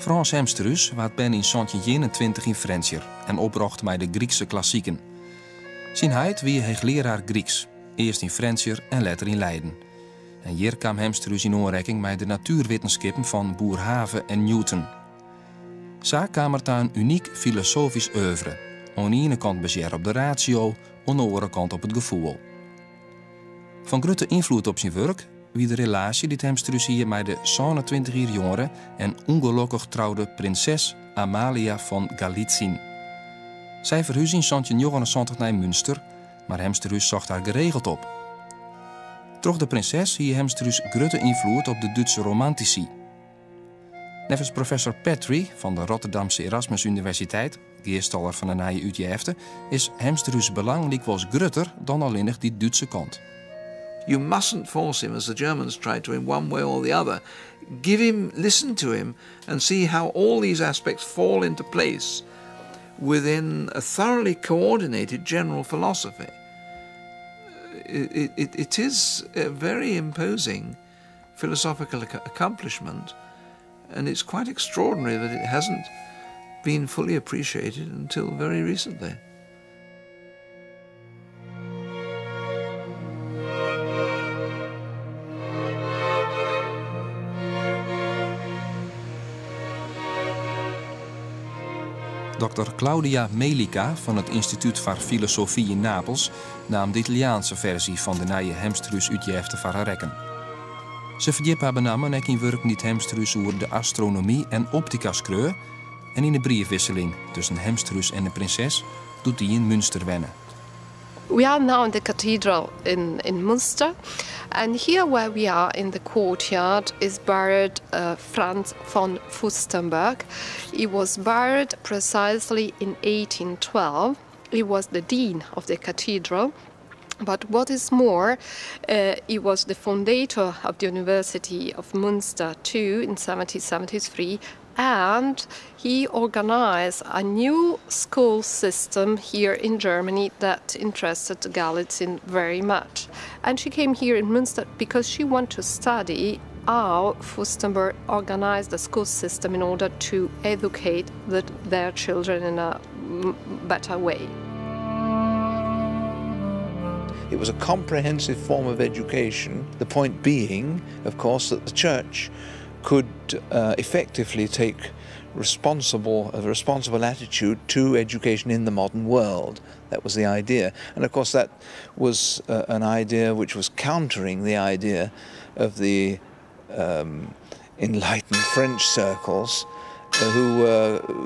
Frans Hemsterhuis waard ben in 1921 in Frentier en oprocht mij de Griekse klassieken. Zijn heid wie hoogleraar Grieks, eerst in Frentier en later in Leiden. En hier kwam Hemsterhuis in aanraking met de natuurwetenschappen van Boerhaave en Newton. Zo kwam er een uniek filosofisch oeuvre. Aan de ene kant baseerd op de ratio, aan de andere kant op het gevoel. Van grote invloed op zijn werk wie de relatie die Hemsterhuis hier met de 27-jarige jongere en ongelukkig trouwde prinses Amalia van Galitzin. Zij verhuisde in 1979 naar Münster, maar Hemsterhuis zocht haar geregeld op. Troch de prinses hier Hemsterhuis grote invloed op de Duitse romantici. Nevens professor Petrie van de Rotterdamse Erasmus Universiteit, geestaller van de Nije Utjefte, is Hemsterhuis belang dikwijls groter dan alleen die Duitse kant. You mustn't force him, as the Germans tried to, in one way or the other. Give him, listen to him, and see how all these aspects fall into place within a thoroughly coordinated general philosophy. It is a very imposing philosophical accomplishment, and it's quite extraordinary that it hasn't been fully appreciated until very recently. Dr. Claudia Melica van het Instituut voor Filosofie in Napels nam de Italiaanse versie van de nieuwe Hemsterhuis Utjefte voor haar rekken. Ze verdiept haar benamen en in werk niet Hemsterhuis over de astronomie en optica screur en in de briefwisseling tussen Hemsterhuis en de prinses doet die in Münster wennen. We are now in the cathedral in Münster, and here where we are in the courtyard is buried Franz von Fürstenberg. He was buried precisely in 1812. He was the dean of the cathedral. But what is more, he was the founder of the University of Münster too in 1773, and he organized a new school system here in Germany that interested Galitzin very much. And she came here in Münster because she wanted to study how Fürstenberg organized the school system in order to educate their children in a better way. It was a comprehensive form of education, the point being, of course, that the church could effectively take a responsible attitude to education in the modern world. That was the idea. And of course that was an idea which was countering the idea of the enlightened French circles who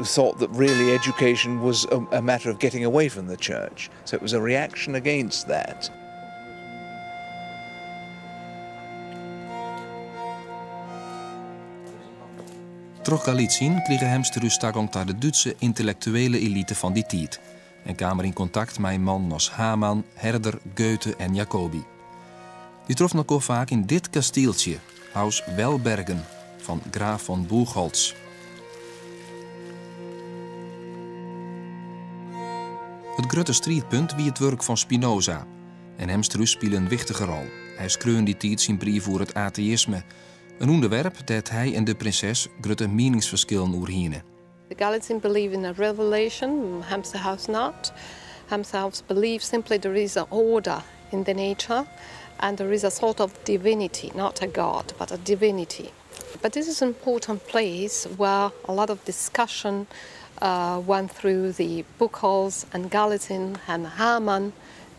thought that really education was a matter of getting away from the church. So it was a reaction against that. Troch Galitzin kreeg Hemsterhuis toegang tot de Duitse intellectuele elite van die tijd en kwam er in contact met mannen als Hamann, Herder, Goethe en Jacobi. Die troffen elkaar vaak in dit kasteeltje, Haus Welbergen, van graaf van Buchholz. Het grote strijdpunt wie het werk van Spinoza. En Hemsterhuis speelde een wichtige rol. Hij schreef die tijd zijn brief voor het atheïsme. Een onderwerp dat hij en de prinses grote meningsverschillen oorhienen. The Galitzin believe in a revelation, Hemsterhuis not. Hemsterhuis believes simply there is an order in the nature and there is a sort of divinity, not a god, but a divinity. But this is an important place where a lot of discussion went through the Buchholz and Galitzin and Hamann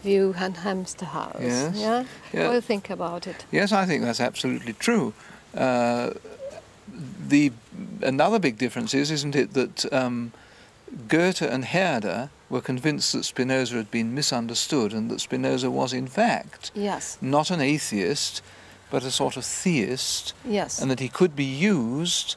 view and Hemsterhuis. Yes. Yeah? Yeah. What do you think about it? Yes, I think that's absolutely true. Another big difference is, isn't it, that Goethe and Herder were convinced that Spinoza had been misunderstood and that Spinoza was in fact not an atheist but a sort of theist, and that he could be used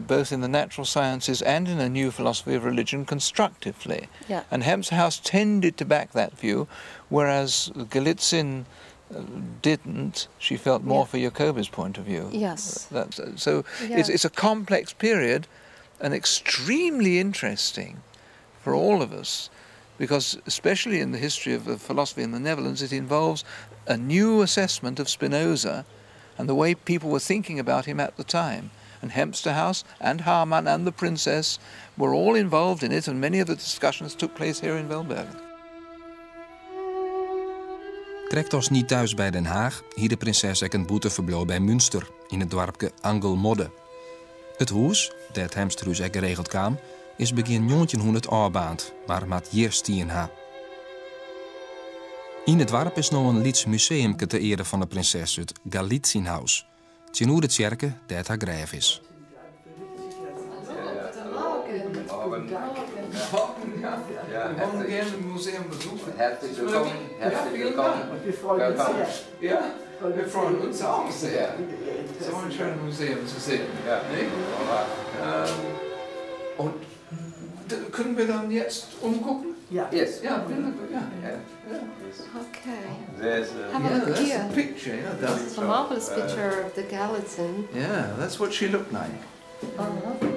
both in the natural sciences and in a new philosophy of religion constructively. Yeah. And Hemsterhuis tended to back that view, whereas Galitzin didn't. She felt more for Jacobi's point of view. Yes. It's a complex period and extremely interesting for all of us, because especially in the history of philosophy in the Netherlands, it involves a new assessment of Spinoza and the way people were thinking about him at the time. and Hempster House and Haarman and the princess were all involved in it, and many of the discussions took place here in Welbergen. Trekt ons niet thuis bij Den Haag, hier de prinses ek een boete verbleef bij Münster, in het dorpje Angelmodde. Het huis, dat Hemsterhuis ek geregeld kwam, is begin 1900 aanbaand, maar met Jerstien ha. In het dorp is nog een Lieds museum ter ere van de prinses, het Galitzienhaus. Tjenoer de tjerke dat haar grijf is. Ja, morgen gerne het museum bezoeken. Herzlich willkommen. Herzlich willkommen. Ja, wir freuen uns auch sehr, so ein schönes Museum zu sehen. Ja. Und können wir dann jetzt umgucken? Ja. Yes. Ja, ja. Okay. Have a look that's here. the picture. Yeah, It's a marvelous picture of the Galitzin. Yeah, that's what she looked like.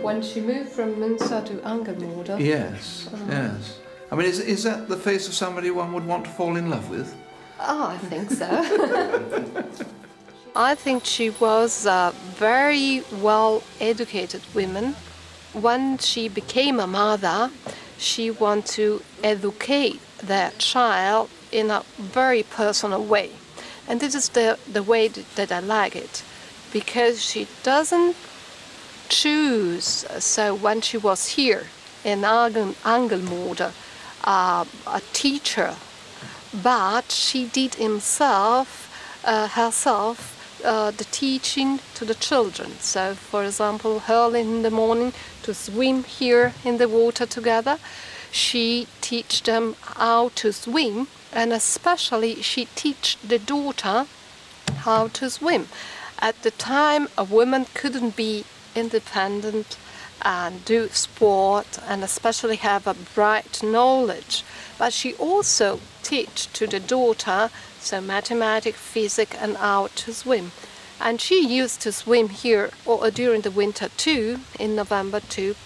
When she moved from Münster to Angelmodde. Yes, yes. I mean, is that the face of somebody one would want to fall in love with? Oh, I think so. I think she was a very well-educated woman. When she became a mother, she wanted to educate that child in a very personal way. And this is the way that I like it, because she doesn't choose. So when she was here in Angelmodde, a teacher, but she did herself the teaching to the children. So, for example, early in the morning to swim here in the water together, she teach them how to swim, and especially she teach the daughter how to swim. At the time, a woman couldn't be independent and do sport and especially have a bright knowledge, but she also teach to the daughter so mathematics, physics and how to swim. And she used to swim here during the winter too, in November too.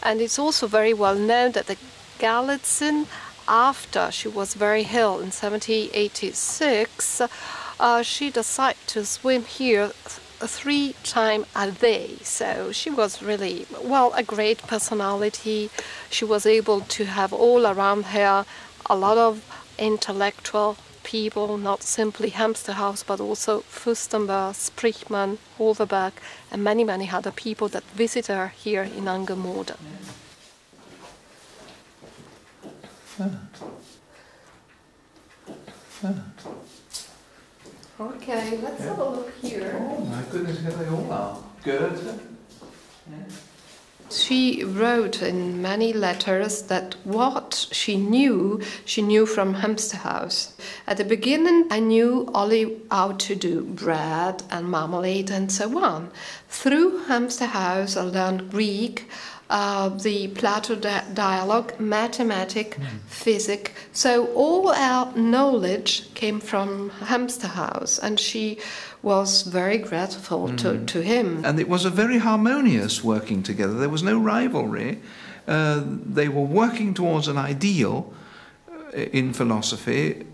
And it's also very well known that the Galitzin, after she was very ill in 1786, she decided to swim here 3 times a day. So she was really, a great personality. She was able to have all around her a lot of intellectual people, not simply Hempster House, but also Fürstenberg, Sprichmann, Overberg, and many, many other people that visit her here in Angelmodde. Okay, let's have a look here. Oh my goodness, here they all are. Good. She wrote in many letters that what she knew from Hempster House. At the beginning, I knew only how to do bread and marmalade and so on. Through Hempster House, I learned Greek, the Plato dialogue, mathematics, physics. So all our knowledge came from Hempster House, and she was very grateful to him. And it was a very harmonious working together. There was no rivalry. They were working towards an ideal in philosophy,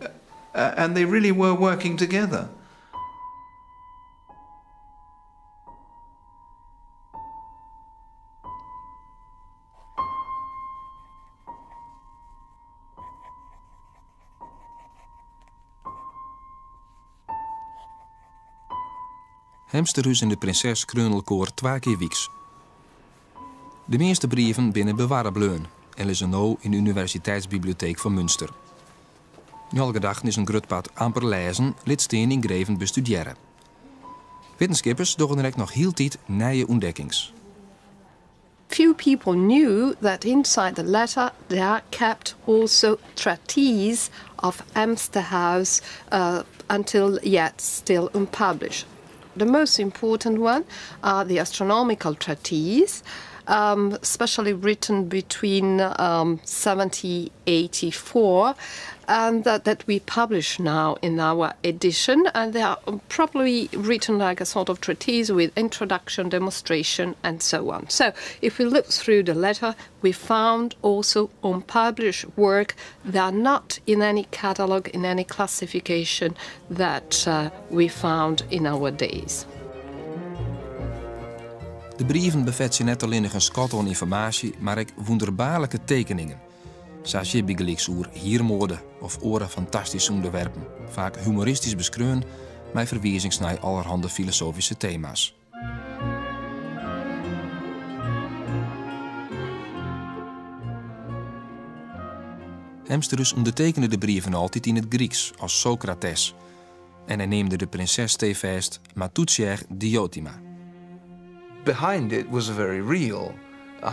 and they really were working together. Hemsterhuis en de prinses Kreunelkoor 2 keer weeks. De meeste brieven binnen bewaren bleun en lezen nu in de Universiteitsbibliotheek van Münster. Nu al gedachten is een grutpad amper lezen, litsteen in greven bestuderen. Wetenschappers doen direct nog heel tijd nieuwe ontdekkings. Few people knew that inside the letter there are kept also treatises of Hempster House until yet still unpublished. The most important one are the astronomical treatises, especially written between 1784 and that we publish now in our edition, and they are probably written like a sort of treatise with introduction, demonstration and so on. So if we look through the letter, we found also unpublished work that are not in any catalogue, in any classification that we found in our days. De brieven bevatten net alleen een schat aan informatie, maar ook wonderbaarlijke tekeningen. Zoals je bijgelijks oer hiermoorden of oren fantastische onderwerpen, vaak humoristisch beschreven, met verwijzings naar allerhande filosofische thema's. Hemsterus ondertekende de brieven altijd in het Grieks als Socrates. En hij neemde de prinses stevast Matoutsier Diotima. Behind it was a very real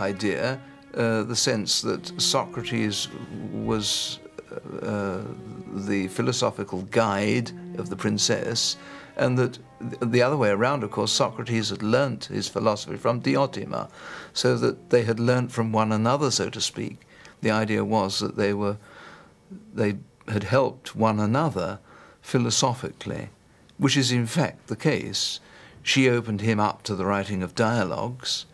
idea, the sense that Socrates was the philosophical guide of the princess, and that the other way around, of course, Socrates had learnt his philosophy from Diotima, so that they had learnt from one another, so to speak. The idea was that they had helped one another philosophically, which is in fact the case. She opened him up to the writing of dialogues,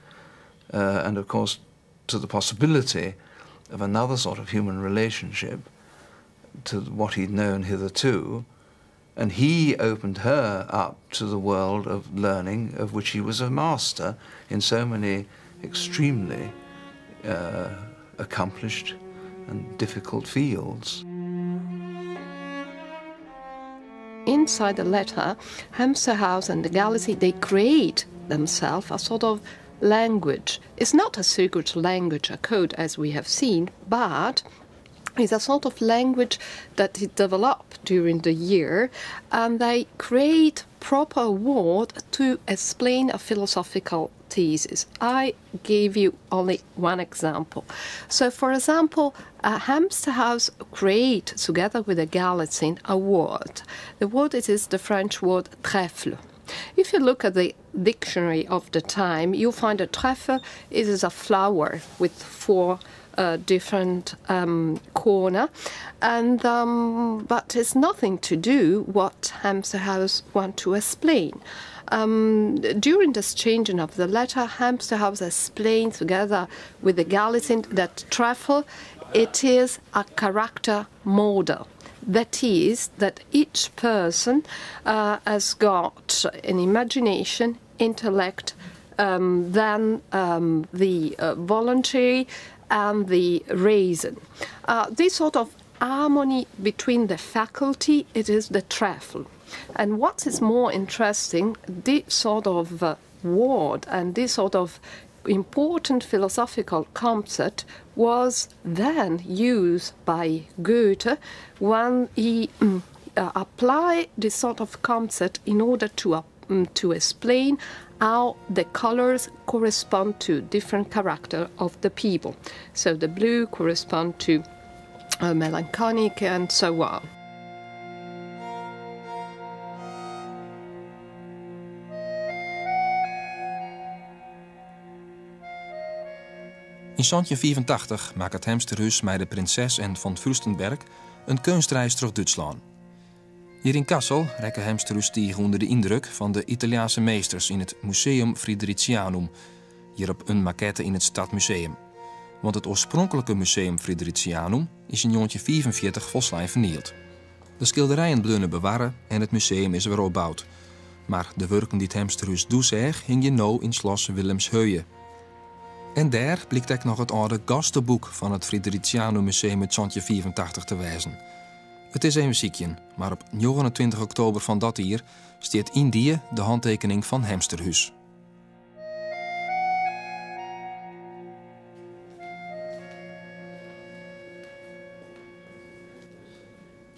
and of course to the possibility of another sort of human relationship to what he'd known hitherto, and he opened her up to the world of learning of which he was a master in so many extremely accomplished and difficult fields. Inside the letter, Hemsterhuis and the Galaxy, they create themselves a sort of language. It's not a secret language, a code as we have seen, but it's a sort of language that is developed during the year, and they create proper word to explain a philosophical thesis. I gave you only one example. So, for example, Hemsterhuis create together with the Galitzin a word. The word is the French word trèfle. If you look at the dictionary of the time, you'll find a trèfle is a flower with four different corner, and but it's nothing to do what Hemsterhuis want to explain. During this changing of the letter, Hemsterhuis explained together with the Galitzin that trèfle, it is a character model. That is, that each person has got an imagination, intellect, then the voluntary and the reason. This sort of harmony between the faculty, it is the trèfle. And what is more interesting, this sort of word and this sort of important philosophical concept was then used by Goethe when he applied this sort of concept in order to explain how the colors correspond to different character of the people. So the blue correspond to melancholic and so on. In 1784 maakt het Hemsterhuis met de prinses en van Fürstenberg een kunstreis door Duitsland. Hier in Kassel rekken Hemsterhuis tegen onder de indruk van de Italiaanse meesters in het Museum Fridericianum, hier op een maquette in het Stadmuseum. Want het oorspronkelijke Museum Fridericianum is in 1944 volslijn vernield. De schilderijen bleven bewaren en het museum is weer opgebouwd. Maar de werken die het Hemsterhuis doezeg hing je nou in Schloss Wilhelmshöhe. En daar blijkt ook nog het oude gastenboek van het Fridericianum Museum uit 1984 te wijzen. Het is een muziekje, maar op 29 oktober van dat jaar staat in die de handtekening van Hemsterhuis.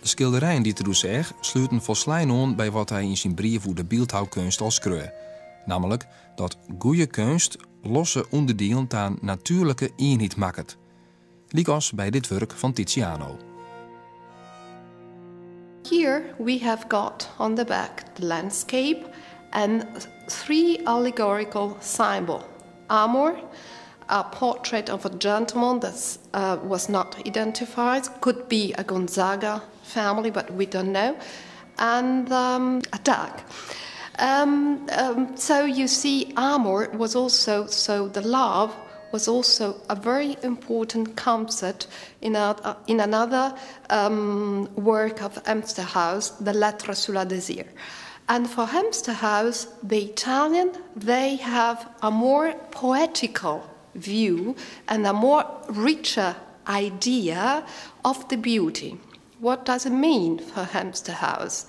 De schilderijen die te zeg sluiten volslijn aan bij wat hij in zijn brief voor de beeldhouwkunst al schreeuwt. Namelijk dat goede kunst losse onderdelen aan natuurlijke eenheid maakt. Liek als bij dit werk van Tiziano. Here we have got on the back the landscape and three allegorical symbols. Amor, a portrait of a gentleman that was not identified, could be a Gonzaga family, but we don't know, and a dog. So you see, amor was also, so the love was also a very important concept in another work of Hemsterhuis, the Lettre sur le désir. And for Hemster House, the Italian, they have a more poetical view and a more richer idea of the beauty. What does it mean for Hemster House?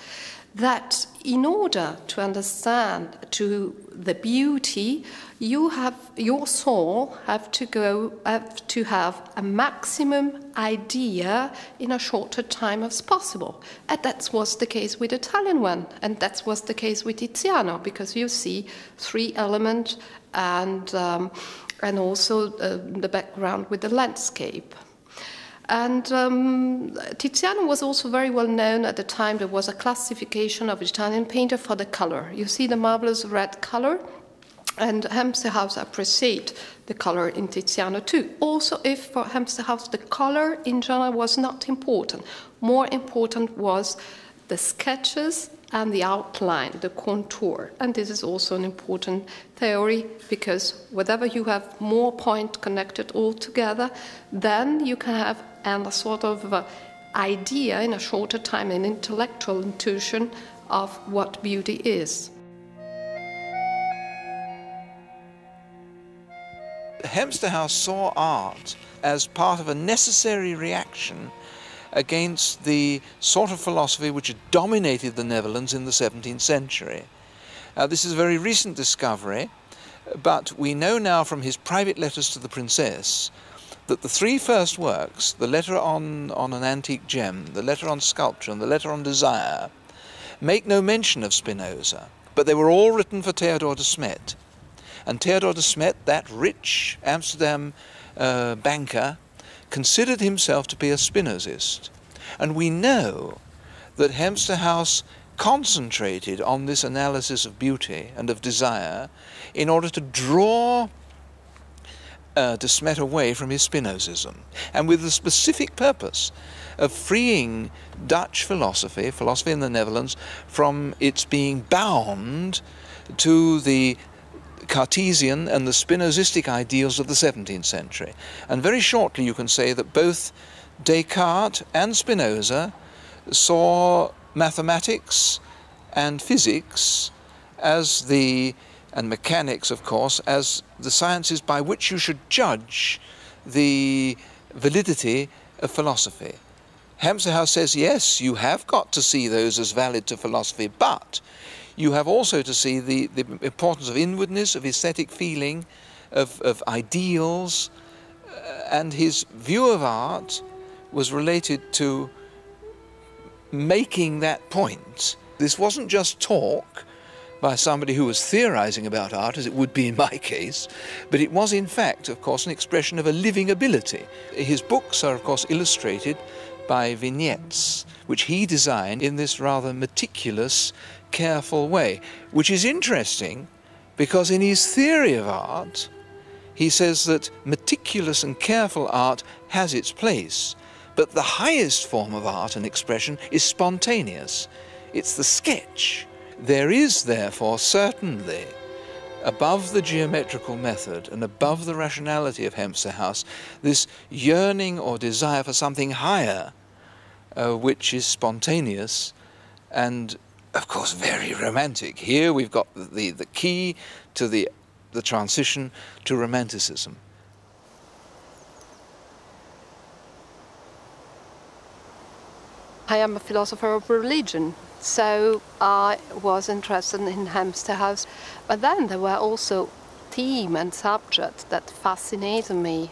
That in order to understand the beauty, your soul have to have a maximum idea in a shorter time as possible. And that was the case with the Italian one, and that was the case with Tiziano, because you see 3 elements and also the background with the landscape. And Tiziano was also very well known at the time. There was a classification of Italian painter for the color. You see the marvelous red color, and Hemster House appreciate the color in Tiziano too. Also, if for Hemster House the color in general was not important, more important was the sketches and the outline, the contour. And this is also an important theory, because whenever you have more points connected all together, then you can have a sort of idea in a shorter time, an intellectual intuition of what beauty is. Hemster House saw art as part of a necessary reaction against the sort of philosophy which had dominated the Netherlands in the 17th century. This is a very recent discovery, but we know now from his private letters to the princess that the 3 first works, the letter on an antique gem, the letter on sculpture, and the letter on desire, make no mention of Spinoza, but they were all written for Theodor de Smet. And Theodor de Smet, that rich Amsterdam banker, considered himself to be a Spinozist. And we know that Hemster House concentrated on this analysis of beauty and of desire in order to draw de Smet away from his Spinozism, and with the specific purpose of freeing Dutch philosophy in the Netherlands, from its being bound to the Cartesian and the Spinozistic ideals of the 17th century. And very shortly you can say that both Descartes and Spinoza saw mathematics and physics and mechanics, of course, as the sciences by which you should judge the validity of philosophy. Hemster House says, yes, you have got to see those as valid to philosophy, but you have also to see the importance of inwardness, of aesthetic feeling, of ideals, and his view of art was related to making that point. This wasn't just talk by somebody who was theorizing about art, as it would be in my case, but it was in fact, of course, an expression of a living ability. His books are, of course, illustrated by vignettes, which he designed in this rather meticulous, careful way, which is interesting because in his theory of art, he says that meticulous and careful art has its place, but the highest form of art and expression is spontaneous. It's the sketch. There is, therefore, certainly, above the geometrical method and above the rationality of Hemster House, this yearning or desire for something higher, which is spontaneous and, of course, very romantic. Here we've got the key to the transition to Romanticism. I am a philosopher of religion, so I was interested in Hemster House. But then there were also themes and subjects that fascinated me.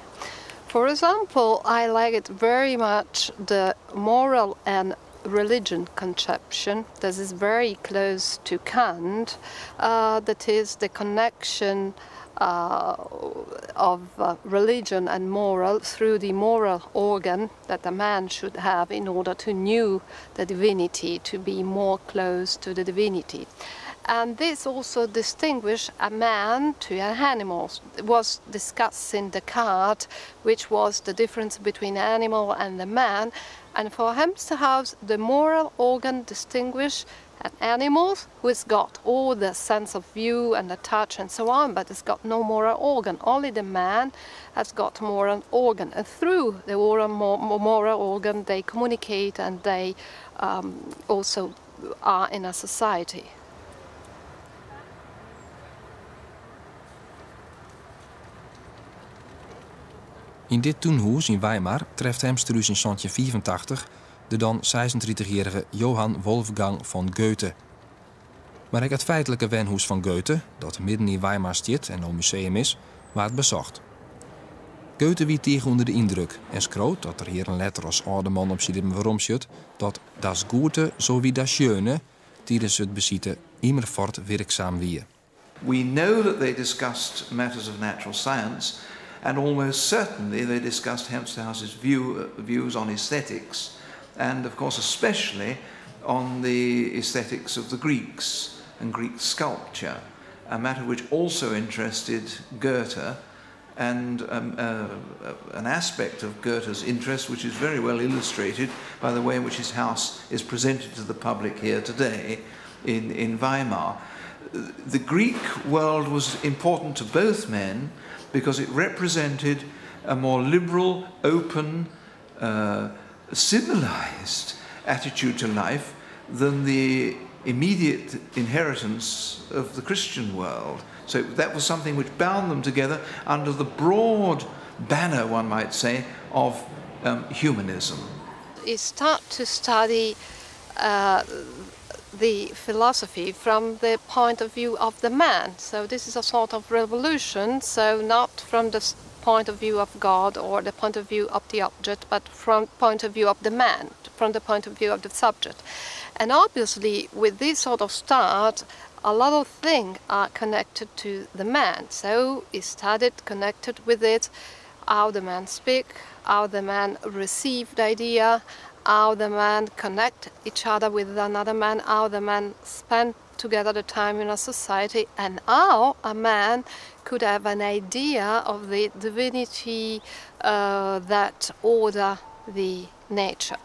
For example, I liked very much the moral and religion conception. This is very close to Kant. That is the connection of religion and moral through the moral organ that a man should have in order to know the divinity, to be more close to the divinity. And this also distinguished a man to an animal. It was discussed in Descartes, which was the difference between animal and the man. And for Hemster House, the moral organ distinguished an animal who has got all the sense of view and the touch and so on, but it's got no moral organ. Only the man has got moral organ. And through the moral organ, they communicate and they also are in a society. In dit tuinhuis in Weimar treft Hemsterhuis in 1985 de dan 36-jarige Johann Wolfgang von Goethe. Maar ook het feitelijke wenhuis van Goethe, dat midden in Weimar staat en een museum is, werd bezocht. Goethe wie tegen onder de indruk en schroot dat er hier een letter als oude man op zijn waarom zit dat das Gute sowie das Schöne tijdens het bezitten immerfort werkzaam wie. We know that they discussed matters of natural science, and almost certainly they discussed Hemsterhuis's views on aesthetics, and of course especially on the aesthetics of the Greeks and Greek sculpture, a matter which also interested Goethe, and an aspect of Goethe's interest which is very well illustrated by the way in which his house is presented to the public here today in Weimar. The Greek world was important to both men because it represented a more liberal, open, civilized attitude to life than the immediate inheritance of the Christian world. So that was something which bound them together under the broad banner, one might say, of humanism. You start to study the philosophy from the point of view of the man. So this is a sort of revolution, so not from the point of view of God or the point of view of the object, but from the point of view of the man, from the point of view of the subject. And obviously with this sort of start, a lot of things are connected to the man. So he studied, connected with it, how the man speak, how the man receive the idea, how the man connect each other with another man, how the man spend together the time in a society, and how a man could have an idea of the divinity that order the nature.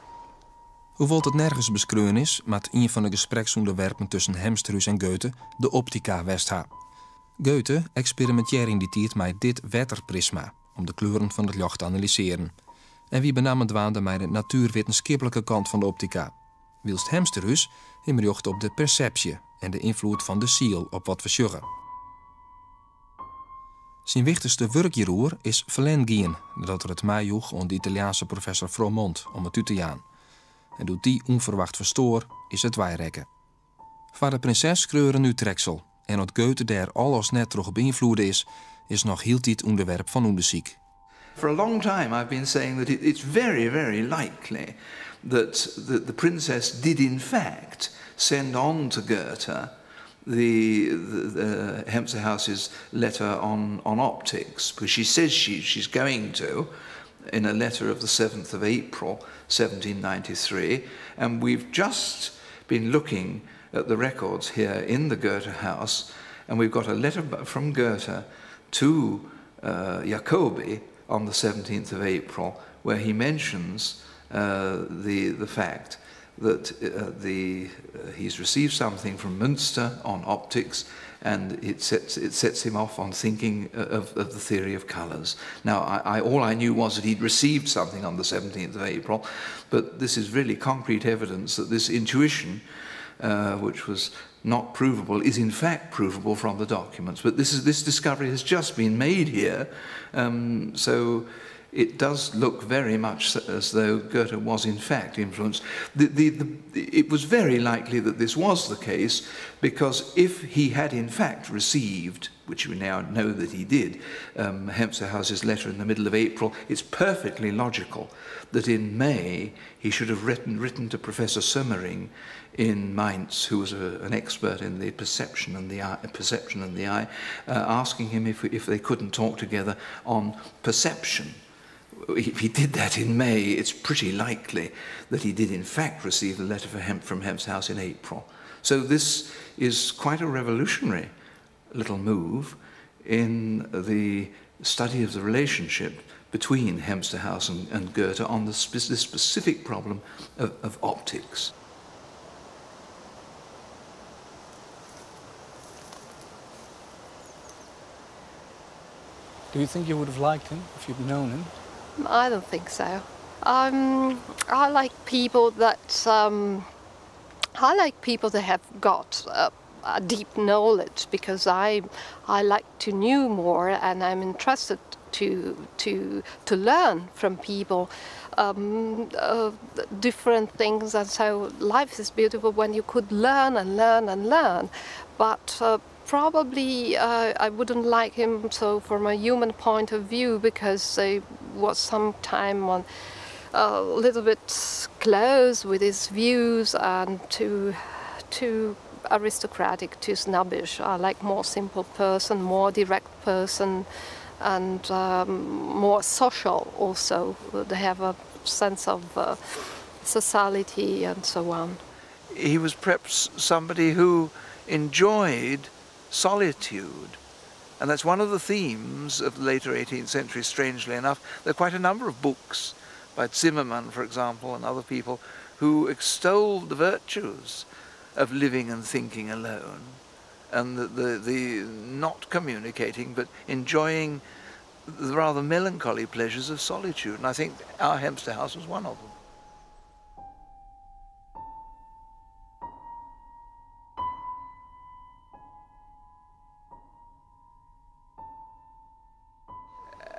Hoewel het nergens beschreven is, met een van de gespreksonderwerpen tussen Hemsterhuis en Goethe de optica westha. Goethe experimenteerde in die tijd met dit wetterprisma om de kleuren van het licht te analyseren. En wie benam het waande met de natuurwetenschappelijke kant van de optica. Wilst Hemsterhuis hem jocht op de perceptie en de invloed van de ziel op wat we zeggen. Zijn wichtigste werkjeroer is Verlengien, dat er het maaioeg onder de Italiaanse professor Fromont om het uit te jaan. En doet die onverwacht verstoor, is het wijrekken. Voor de prinses kreuren nu treksel. En wat Goethe daar alles net terug beïnvloeden is nog heel tijd onderwerp van onderzoek. For a long time I've been saying that it's very, very likely that the princess did in fact send on to Goethe the Hemsterhuis's letter on optics, because she says she's going to, in a letter of the 7th of April 1793, and we've just been looking at the records here in the Goethe house, and we've got a letter from Goethe to Jacobi on the 17th of April, where he mentions the fact that he's received something from Münster on optics, and it sets him off on thinking of the theory of colours. Now, all I knew was that he'd received something on the 17th of April, but this is really concrete evidence that this intuition, which was not provable, is in fact provable from the documents. But this discovery has just been made here, so it does look very much as though Goethe was in fact influenced. It was very likely that this was the case, because if he had in fact received, which we now know that he did, Hemsterhuis's letter in the middle of April, it's perfectly logical that in May he should have written to Professor Sömmerring in Mainz, who was an expert in the perception and the eye, asking him if they couldn't talk together on perception. If he did that in May, it's pretty likely that he did in fact receive a letter from Hemsterhuis in April. So this is quite a revolutionary little move in the study of the relationship between Hemsterhuis and Goethe on this specific problem of optics. Do you think you would have liked him if you'd known him? I don't think so. I like people that have got a deep knowledge, because I like to know more, and I'm interested to learn from people different things, and so life is beautiful when you could learn and learn and learn. But probably I wouldn't like him so from a human point of view, because there was some time on a little bit close with his views and too aristocratic, too snobbish. I like more simple person, more direct person, and more social also. They have a sense of sociality and so on. He was perhaps somebody who enjoyed solitude, and that's one of the themes of the later 18th century, strangely enough. There are quite a number of books by Zimmermann, for example, and other people who extolled the virtues of living and thinking alone, and the not communicating but enjoying the rather melancholy pleasures of solitude. And I think our Hempstead House was one of them.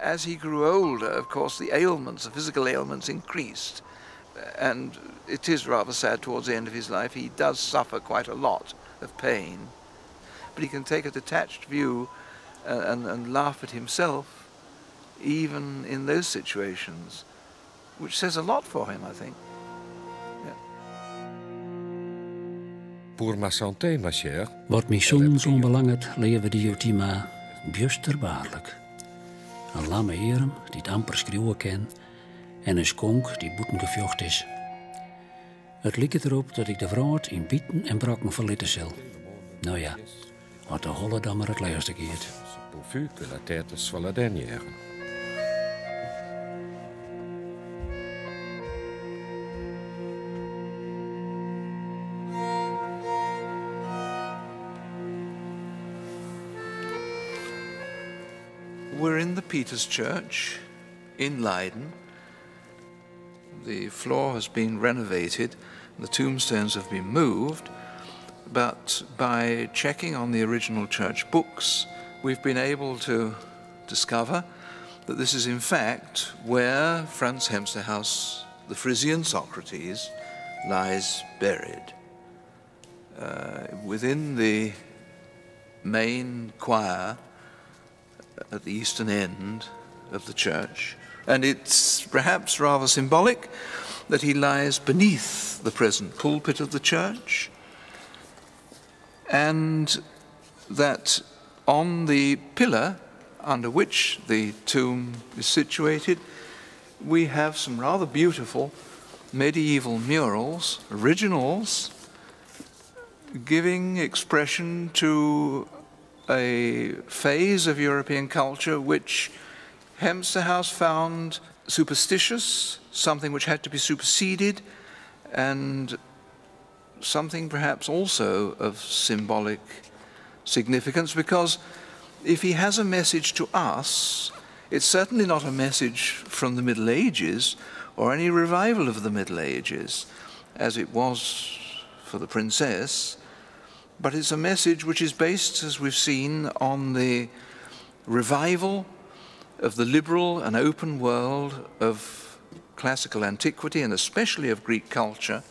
As he grew older, of course, the ailments, the physical ailments increased. And it is rather sad towards the end of his life. He does suffer quite a lot of pain. But he can take a detached view and laugh at himself, even in those situations, which says a lot for him, I think. Pour ma santé, ma chère. Wat mij soms onbelangrijk leven die ultima bjusterbaarlijk. Een lamme herem die het amper schreeuwen kan en een skonk die boeten gevjocht is. Het lijkt erop dat ik de vrouw in bieten en brakken verlitten zal. Nou ja, had de holle dan maar het laatste keert. Pourvu que la tête soit la dernière. We're in the Peter's Church in Leiden. The floor has been renovated, the tombstones have been moved, but by checking on the original church books, we've been able to discover that this is in fact where Franz Hemsterhuis, the Frisian Socrates, lies buried. Within the main choir at the eastern end of the church, and it's perhaps rather symbolic that he lies beneath the present pulpit of the church, and that on the pillar under which the tomb is situated, we have some rather beautiful medieval murals, originals, giving expression to a phase of European culture which Hemsterhuis found superstitious, something which had to be superseded, and something perhaps also of symbolic significance, because if he has a message to us, it's certainly not a message from the Middle Ages or any revival of the Middle Ages, as it was for the princess, but it's a message which is based, as we've seen, on the revival of the liberal and open world of classical antiquity, and especially of Greek culture.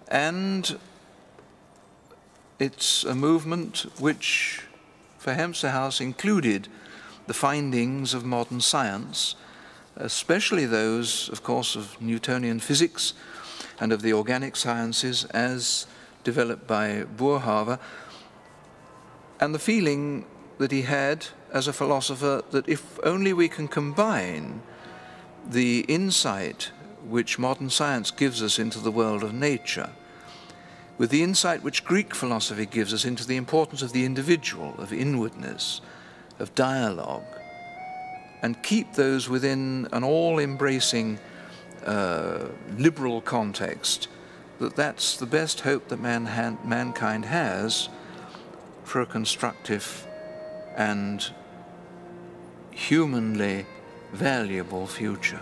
And it's a movement which, for Hemsterhuis, included the findings of modern science, especially those, of course, of Newtonian physics and of the organic sciences as developed by Boerhaave, and the feeling that he had as a philosopher that if only we can combine the insight which modern science gives us into the world of nature with the insight which Greek philosophy gives us into the importance of the individual, of inwardness, of dialogue, and keep those within an all-embracing liberal context, that's the best hope that mankind has for a constructive and humanly valuable future.